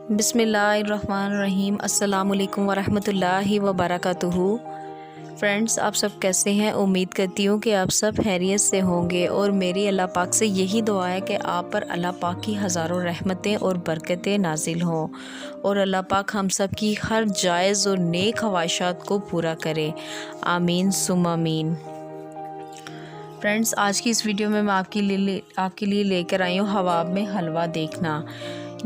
बिस्मिल्लाहिर्रहमानिर्रहीम। अस्सलामुअलैकुम वरहमतुल्लाहि वबरकातुहू। फ्रेंड्स, आप सब कैसे हैं? उम्मीद करती हूँ कि आप सब खैरियत से होंगे और मेरी अल्लाह पाक से यही दुआ है कि आप पर अल्लाह पाक की हज़ारों रहमतें और बरकतें नाजिल हों और अल्लाह पाक हम सब की हर जायज़ और नेक ख्वाहिशात को पूरा करे। आमीन सुम्मा आमीन। फ्रेंड्स, आज की इस वीडियो में मैं आपके लिए लेकर आई हूँ हवाब में हलवा देखना।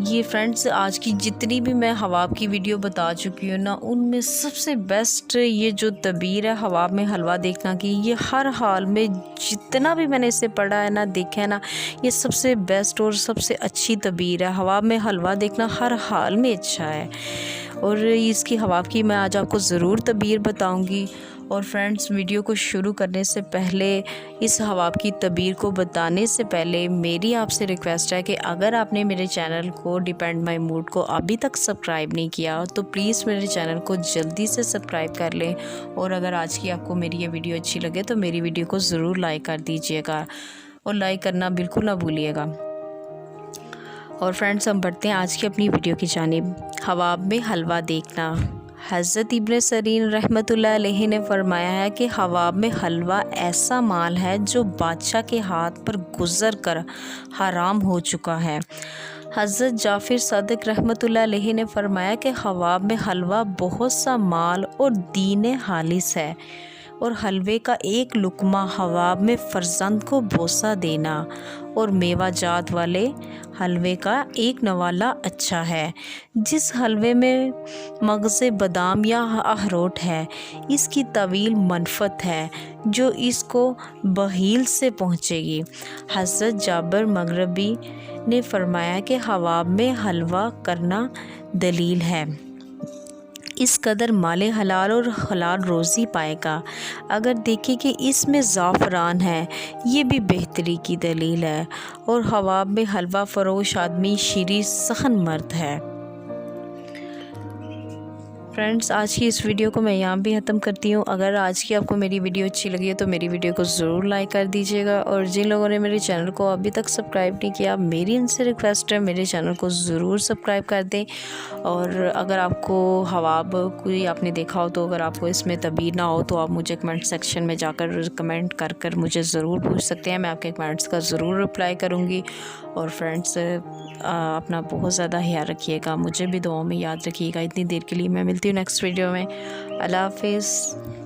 ये फ्रेंड्स, आज की जितनी भी मैं हवाब की वीडियो बता चुकी हूँ ना, उनमें सबसे बेस्ट ये जो तबीर है हवाब में हलवा देखना की, ये हर हाल में जितना भी मैंने इसे पढ़ा है ना, देखा है ना, ये सबसे बेस्ट और सबसे अच्छी तबीर है। हवाब में हलवा देखना हर हाल में अच्छा है और इसकी हवाब की मैं आज आपको ज़रूर तबीर बताऊँगी। और फ्रेंड्स, वीडियो को शुरू करने से पहले, इस हवाब की तबीर को बताने से पहले मेरी आपसे रिक्वेस्ट है कि अगर आपने मेरे चैनल को डिपेंड माई मूड को अभी तक सब्सक्राइब नहीं किया तो प्लीज़ मेरे चैनल को जल्दी से सब्सक्राइब कर लें। और अगर आज की आपको मेरी ये वीडियो अच्छी लगे तो मेरी वीडियो को ज़रूर लाइक कर दीजिएगा और लाइक करना बिल्कुल ना भूलिएगा। और फ्रेंड्स, हम बढ़ते हैं आज की अपनी वीडियो की जानिब। हवाब में हलवा देखना। हज़रत इब्न सरीन रहमतुल्लाह अलैहि ने फरमाया है कि हवाब में हलवा ऐसा माल है जो बादशाह के हाथ पर गुज़र कर हराम हो चुका है। हज़रत जाफ़िर सादिक रहमतुल्लाह अलैहि ने फरमाया कि हवाब में हलवा बहुत सा माल और दीन हालिस है और हलवे का एक लुकमा हवाब में फ़र्जंद को बोसा देना और मेवा जात वाले हलवे का एक नवाला अच्छा है। जिस हलवे में मगज़े बादाम या अखरोट है, इसकी तवील मनफ़त है जो इसको बहील से पहुँचेगी। हज़रत जाबर मगरबी ने फरमाया कि हवाब में हलवा करना दलील है, इस कदर माले हलाल और हलाल रोज़ी पाएगा। अगर देखें कि इसमें ज़ाफ़रान है, ये भी बेहतरी की दलील है। और हवाब में हलवा फ़रोश आदमी शीरी सखन मर्द है। फ्रेंड्स, आज की इस वीडियो को मैं यहाँ भी ख़त्म करती हूँ। अगर आज की आपको मेरी वीडियो अच्छी लगी है तो मेरी वीडियो को ज़रूर लाइक कर दीजिएगा और जिन लोगों ने मेरे चैनल को अभी तक सब्सक्राइब नहीं किया, मेरी उनसे रिक्वेस्ट है मेरे चैनल को ज़रूर सब्सक्राइब कर दें। और अगर आपको हवाब कोई आपने देखा हो तो अगर आपको इसमें तबीर ना हो तो आप मुझे कमेंट सेक्शन में जाकर कमेंट कर मुझे ज़रूर पूछ सकते हैं। मैं आपके कमेंट्स का ज़रूर रिप्लाई करूँगी। और फ्रेंड्स, अपना बहुत ज़्यादा ख्याल रखिएगा, मुझे भी दुआओं में याद रखिएगा। इतनी देर के लिए मैं मिलती हूँ नेक्स्ट वीडियो में। अल्लाह हाफ़िज़।